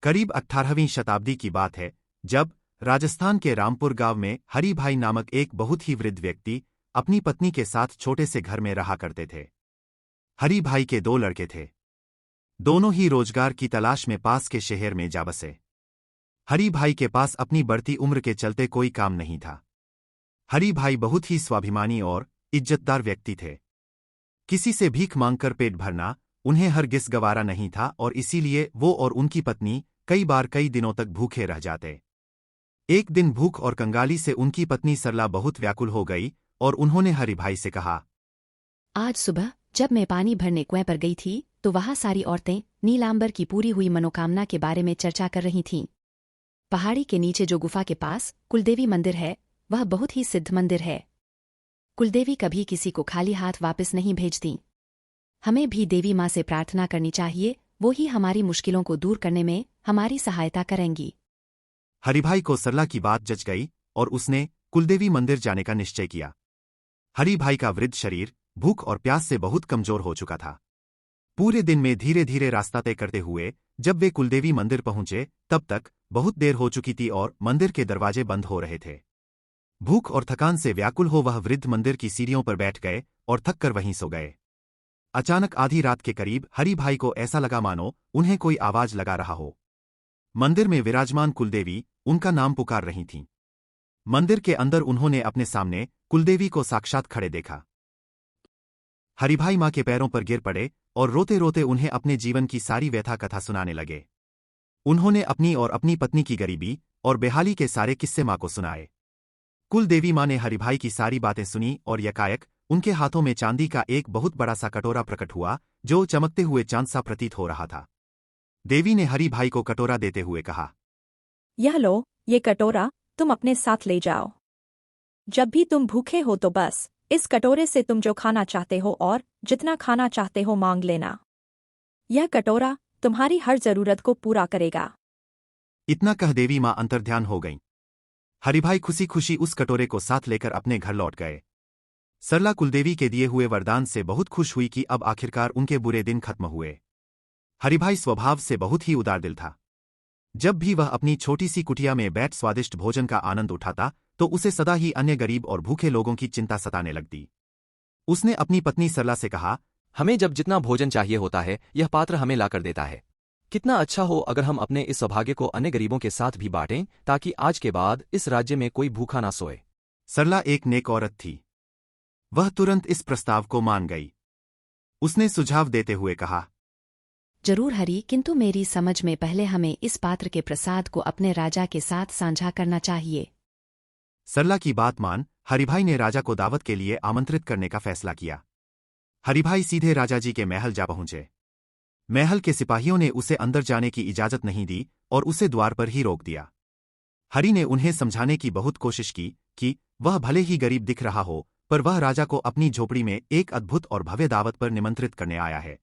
करीब 18वीं शताब्दी की बात है, जब राजस्थान के रामपुर गांव में हरि भाई नामक एक बहुत ही वृद्ध व्यक्ति अपनी पत्नी के साथ छोटे से घर में रहा करते थे। हरि भाई के 2 लड़के थे। दोनों ही रोजगार की तलाश में पास के शहर में जा बसे। हरि भाई के पास अपनी बढ़ती उम्र के चलते कोई काम नहीं था। हरि भाई बहुत ही स्वाभिमानी और इज्जतदार व्यक्ति थे। किसी से भीख मांगकर पेट भरना उन्हें हरगिज गवारा नहीं था और इसीलिए वो और उनकी पत्नी कई बार कई दिनों तक भूखे रह जाते। एक दिन भूख और कंगाली से उनकी पत्नी सरला बहुत व्याकुल हो गई और उन्होंने हरि भाई से कहा, आज सुबह जब मैं पानी भरने कुएं पर गई थी तो वहां सारी औरतें नीलांबर की पूरी हुई मनोकामना के बारे में चर्चा कर रही थीं। पहाड़ी के नीचे जो गुफा के पास कुलदेवी मंदिर है, वह बहुत ही सिद्ध मंदिर है। कुलदेवी कभी किसी को खाली हाथ वापस नहीं भेजती। हमें भी देवी माँ से प्रार्थना करनी चाहिए, वो ही हमारी मुश्किलों को दूर करने में हमारी सहायता करेंगी। हरिभाई को सरला की बात जच गई और उसने कुलदेवी मंदिर जाने का निश्चय किया। हरिभाई का वृद्ध शरीर भूख और प्यास से बहुत कमजोर हो चुका था। पूरे दिन में धीरे धीरे रास्ता तय करते हुए जब वे कुलदेवी मंदिर पहुंचे तब तक बहुत देर हो चुकी थी और मंदिर के दरवाजे बंद हो रहे थे। भूख और थकान से व्याकुल हो वह वृद्ध मंदिर की सीढ़ियों पर बैठ गए और थक कर वहीं सो गए। अचानक आधी रात के करीब हरिभाई को ऐसा लगा मानो उन्हें कोई आवाज लगा रहा हो। मंदिर में विराजमान कुलदेवी उनका नाम पुकार रही थीं। मंदिर के अंदर उन्होंने अपने सामने कुलदेवी को साक्षात खड़े देखा। हरिभाई मां के पैरों पर गिर पड़े और रोते रोते उन्हें अपने जीवन की सारी व्यथा कथा सुनाने लगे। उन्होंने अपनी और अपनी पत्नी की गरीबी और बेहाली के सारे किस्से मां को सुनाए। कुलदेवी मां ने हरिभाई की सारी बातें सुनी और यकायक उनके हाथों में चांदी का एक बहुत बड़ा सा कटोरा प्रकट हुआ जो चमकते हुए चांद सा प्रतीत हो रहा था। देवी ने हरिभाई को कटोरा देते हुए कहा, यह लो, ये कटोरा तुम अपने साथ ले जाओ। जब भी तुम भूखे हो तो बस इस कटोरे से तुम जो खाना चाहते हो और जितना खाना चाहते हो मांग लेना। यह कटोरा तुम्हारी हर जरूरत को पूरा करेगा। इतना कह देवी मां अंतर्ध्यान हो गईं। हरिभाई खुशी खुशी उस कटोरे को साथ लेकर अपने घर लौट गए। सरला कुलदेवी के दिए हुए वरदान से बहुत खुश हुई कि अब आखिरकार उनके बुरे दिन खत्म हुए। हरिभाई स्वभाव से बहुत ही उदार दिल था। जब भी वह अपनी छोटी सी कुटिया में बैठ स्वादिष्ट भोजन का आनंद उठाता तो उसे सदा ही अन्य गरीब और भूखे लोगों की चिंता सताने लगती। उसने अपनी पत्नी सरला से कहा, हमें जब जितना भोजन चाहिए होता है यह पात्र हमें लाकर देता है। कितना अच्छा हो अगर हम अपने इस सौभाग्य को अन्य गरीबों के साथ भी बांटें ताकि आज के बाद इस राज्य में कोई भूखा ना सोए। सरला एक नेक औरत थी। वह तुरंत इस प्रस्ताव को मान गई। उसने सुझाव देते हुए कहा, जरूर हरि, किंतु मेरी समझ में पहले हमें इस पात्र के प्रसाद को अपने राजा के साथ साझा करना चाहिए। सरला की बात मान हरिभाई ने राजा को दावत के लिए आमंत्रित करने का फैसला किया। हरिभाई सीधे राजा जी के महल जा पहुंचे। महल के सिपाहियों ने उसे अंदर जाने की इजाजत नहीं दी और उसे द्वार पर ही रोक दिया। हरि ने उन्हें समझाने की बहुत कोशिश की कि वह भले ही गरीब दिख रहा हो पर वह राजा को अपनी झोपड़ी में एक अद्भुत और भव्य दावत पर निमंत्रित करने आया है।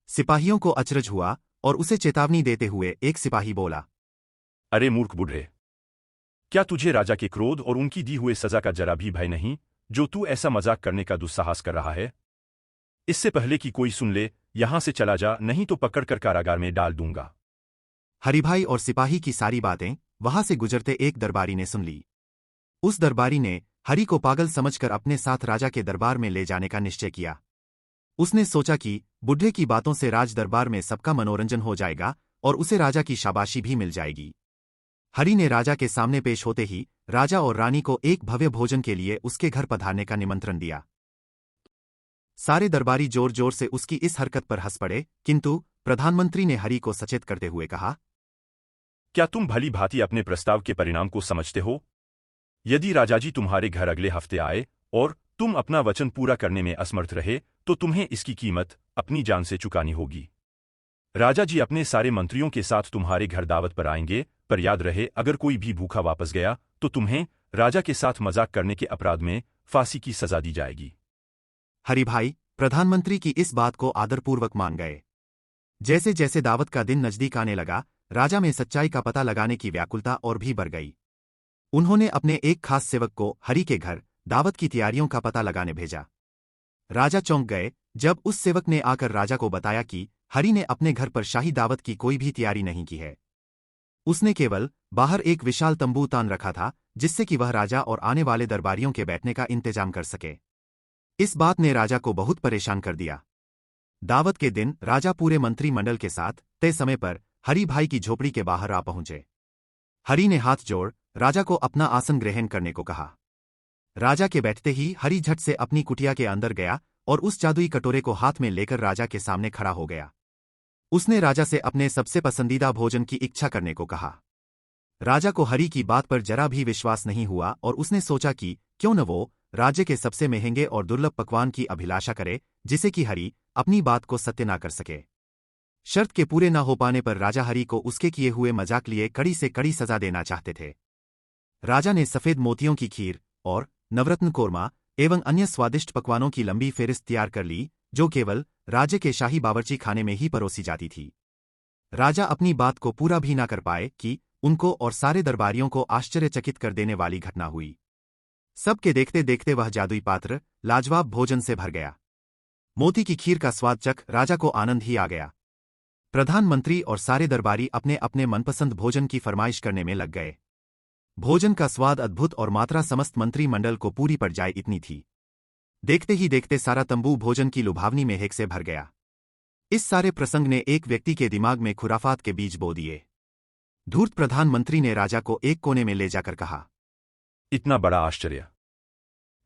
सिपाहियों को अचरज हुआ और उसे चेतावनी देते हुए एक सिपाही बोला, अरे मूर्ख बूढ़े, क्या तुझे राजा के क्रोध और उनकी दी हुई सजा का जरा भी भय नहीं, जो तू ऐसा मजाक करने का दुस्साहस कर रहा है? इससे पहले कि कोई सुन ले, यहां से चला जा, नहीं तो पकड़कर कारागार में डाल दूंगा। हरिभाई और सिपाही की सारी बातें वहां से गुजरते एक दरबारी ने सुन ली। उस दरबारी ने हरि को पागल समझकर अपने साथ राजा के दरबार में ले जाने का निश्चय किया। उसने सोचा कि बुढ़े की बातों से राज दरबार में सबका मनोरंजन हो जाएगा और उसे राजा की शाबाशी भी मिल जाएगी। हरि ने राजा के सामने पेश होते ही राजा और रानी को एक भव्य भोजन के लिए उसके घर पधारने का निमंत्रण दिया। सारे दरबारी जोर जोर से उसकी इस हरकत पर हंस पड़े, किंतु प्रधानमंत्री ने हरि को सचेत करते हुए कहा, क्या तुम भली भांति अपने प्रस्ताव के परिणाम को समझते हो? यदि राजाजी तुम्हारे घर अगले हफ्ते आए और तुम अपना वचन पूरा करने में असमर्थ रहे तो तुम्हें इसकी कीमत अपनी जान से चुकानी होगी। राजा जी अपने सारे मंत्रियों के साथ तुम्हारे घर दावत पर आएंगे, पर याद रहे अगर कोई भी भूखा वापस गया तो तुम्हें राजा के साथ मजाक करने के अपराध में फांसी की सजा दी जाएगी। हरिभाई प्रधानमंत्री की इस बात को आदरपूर्वक मान गए। जैसे जैसे दावत का दिन नजदीक आने लगा, राजा में सच्चाई का पता लगाने की व्याकुलता और भी बढ़ गई। उन्होंने अपने एक खास सेवक को हरि के घर दावत की तैयारियों का पता लगाने भेजा। राजा चौंक गए जब उस सेवक ने आकर राजा को बताया कि हरि ने अपने घर पर शाही दावत की कोई भी तैयारी नहीं की है। उसने केवल बाहर एक विशाल तंबू तान रखा था, जिससे कि वह राजा और आने वाले दरबारियों के बैठने का इंतजाम कर सके। इस बात ने राजा को बहुत परेशान कर दिया। दावत के दिन राजा पूरे मंत्रिमंडल के साथ तय समय पर हरि भाई की झोपड़ी के बाहर आ पहुंचे। हरि ने हाथ जोड़ राजा को अपना आसन ग्रहण करने को कहा। राजा के बैठते ही हरि झट से अपनी कुटिया के अंदर गया और उस जादुई कटोरे को हाथ में लेकर राजा के सामने खड़ा हो गया। उसने राजा से अपने सबसे पसंदीदा भोजन की इच्छा करने को कहा। राजा को हरि की बात पर जरा भी विश्वास नहीं हुआ और उसने सोचा कि क्यों न वो राज्य के सबसे महंगे और दुर्लभ पकवान की अभिलाषा करे, जिसे कि हरि अपनी बात को सत्य ना कर सके। शर्त के पूरे न हो पाने पर राजा हरि को उसके किए हुए मजाक लिए कड़ी से कड़ी सजा देना चाहते थे। राजा ने सफेद मोतियों की खीर और नवरत्न कोरमा एवं अन्य स्वादिष्ट पकवानों की लंबी फेरिस्त तैयार कर ली, जो केवल राज्य के शाही बावर्ची खाने में ही परोसी जाती थी। राजा अपनी बात को पूरा भी ना कर पाए कि उनको और सारे दरबारियों को आश्चर्यचकित कर देने वाली घटना हुई। सबके देखते देखते वह जादुई पात्र लाजवाब भोजन से भर गया। मोती की खीर का स्वाद चख राजा को आनंद ही आ गया। प्रधानमंत्री और सारे दरबारी अपने अपने मनपसंद भोजन की फरमाइश करने में लग गए। भोजन का स्वाद अद्भुत और मात्रा समस्त मंत्रिमंडल को पूरी पड़ जाए इतनी थी। देखते ही देखते सारा तंबू भोजन की लुभावनी में हेक से भर गया। इस सारे प्रसंग ने एक व्यक्ति के दिमाग में खुराफात के बीज बो दिए। धूर्त प्रधानमंत्री ने राजा को एक कोने में ले जाकर कहा, इतना बड़ा आश्चर्य!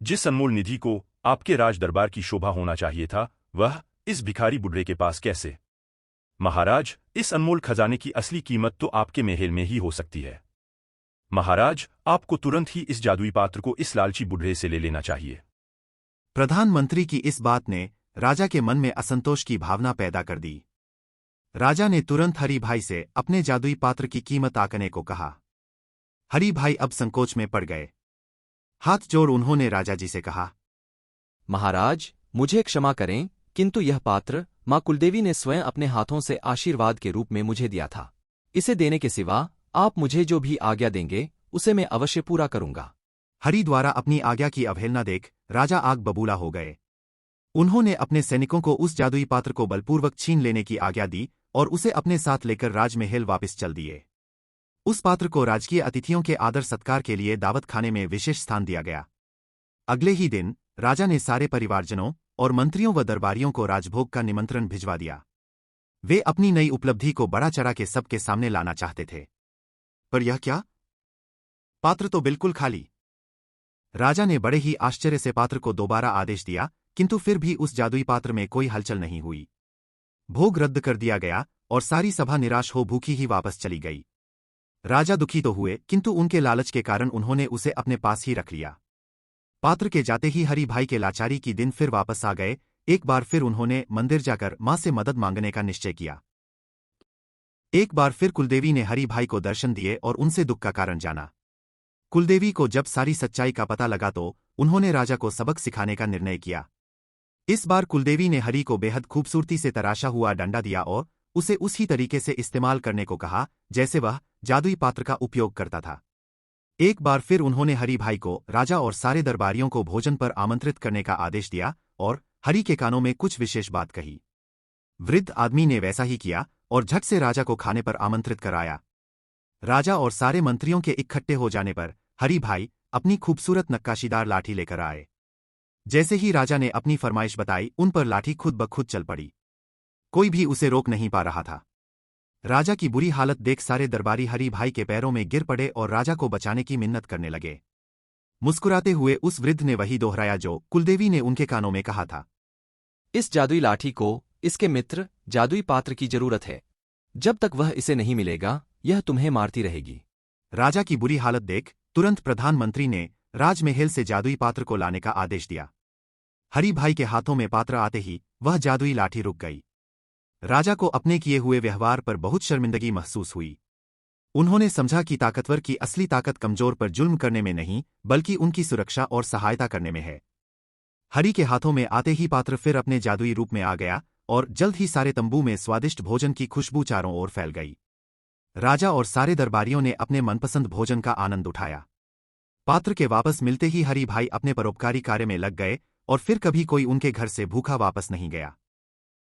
जिस अनमोल निधि को आपके राज दरबार की शोभा होना चाहिए था, वह इस भिखारी बुढ़े के पास कैसे? महाराज, इस अनमोल खजाने की असली कीमत तो आपके महल में ही हो सकती है। महाराज, आपको तुरंत ही इस जादुई पात्र को इस लालची बुढ़े से ले लेना चाहिए। प्रधानमंत्री की इस बात ने राजा के मन में असंतोष की भावना पैदा कर दी। राजा ने तुरंत हरि भाई से अपने जादुई पात्र की कीमत आंकने को कहा। हरि भाई अब संकोच में पड़ गए। हाथ जोड़ उन्होंने राजा जी से कहा, महाराज, मुझे क्षमा करें, किंतु यह पात्र माँ कुलदेवी ने स्वयं अपने हाथों से आशीर्वाद के रूप में मुझे दिया था। इसे देने के सिवा आप मुझे जो भी आज्ञा देंगे उसे मैं अवश्य पूरा करूंगा। हरि द्वारा अपनी आज्ञा की अवहेलना देख राजा आग बबूला हो गए। उन्होंने अपने सैनिकों को उस जादुई पात्र को बलपूर्वक छीन लेने की आज्ञा दी और उसे अपने साथ लेकर राजमहल वापस चल दिए। उस पात्र को राजकीय अतिथियों के आदर सत्कार के लिए दावत खाने में विशेष स्थान दिया गया। अगले ही दिन राजा ने सारे परिवारजनों और मंत्रियों व दरबारियों को राजभोग का निमंत्रण भिजवा दिया। वे अपनी नई उपलब्धि को बड़ा चढ़ा के सबके सामने लाना चाहते थे। पर यह क्या? पात्र तो बिल्कुल खाली। राजा ने बड़े ही आश्चर्य से पात्र को दोबारा आदेश दिया, किंतु फिर भी उस जादुई पात्र में कोई हलचल नहीं हुई। भोग रद्द कर दिया गया और सारी सभा निराश हो भूखी ही वापस चली गई। राजा दुखी तो हुए, किंतु उनके लालच के कारण उन्होंने उसे अपने पास ही रख लिया। पात्र के जाते ही हरि भाई के लाचारी की दिन फिर वापस आ गए। एक बार फिर उन्होंने मंदिर जाकर मां से मदद मांगने का निश्चय किया। एक बार फिर कुलदेवी ने हरि भाई को दर्शन दिए और उनसे दुख का कारण जाना। कुलदेवी को जब सारी सच्चाई का पता लगा तो उन्होंने राजा को सबक सिखाने का निर्णय किया। इस बार कुलदेवी ने हरि को बेहद खूबसूरती से तराशा हुआ डंडा दिया और उसे उसी तरीके से इस्तेमाल करने को कहा जैसे वह जादुई पात्र का उपयोग करता था। एक बार फिर उन्होंने हरि भाई को राजा और सारे दरबारियों को भोजन पर आमंत्रित करने का आदेश दिया और हरि के कानों में कुछ विशेष बात कही। वृद्ध आदमी ने वैसा ही किया और झट से राजा को खाने पर आमंत्रित कराया। राजा और सारे मंत्रियों के इकट्ठे हो जाने पर हरि भाई अपनी खूबसूरत नक्काशीदार लाठी लेकर आए। जैसे ही राजा ने अपनी फरमाइश बताई, उन पर लाठी खुद ब खुद चल पड़ी। कोई भी उसे रोक नहीं पा रहा था। राजा की बुरी हालत देख सारे दरबारी हरि भाई के पैरों में गिर पड़े और राजा को बचाने की मिन्नत करने लगे। मुस्कुराते हुए उस वृद्ध ने वही दोहराया जो कुलदेवी ने उनके कानों में कहा था। इस जादुई लाठी को इसके मित्र जादुई पात्र की जरूरत है। जब तक वह इसे नहीं मिलेगा, यह तुम्हें मारती रहेगी। राजा की बुरी हालत देख तुरंत प्रधानमंत्री ने राजमहल से जादुई पात्र को लाने का आदेश दिया। हरि भाई के हाथों में पात्र आते ही वह जादुई लाठी रुक गई। राजा को अपने किए हुए व्यवहार पर बहुत शर्मिंदगी महसूस हुई। उन्होंने समझा कि ताकतवर की असली ताकत कमजोर पर जुल्म करने में नहीं, बल्कि उनकी सुरक्षा और सहायता करने में है। हरि के हाथों में आते ही पात्र फिर अपने जादुई रूप में आ गया और जल्द ही सारे तंबू में स्वादिष्ट भोजन की खुशबू चारों ओर फैल गई। राजा और सारे दरबारियों ने अपने मनपसंद भोजन का आनंद उठाया। पात्र के वापस मिलते ही हरि भाई अपने परोपकारी कार्य में लग गए और फिर कभी कोई उनके घर से भूखा वापस नहीं गया।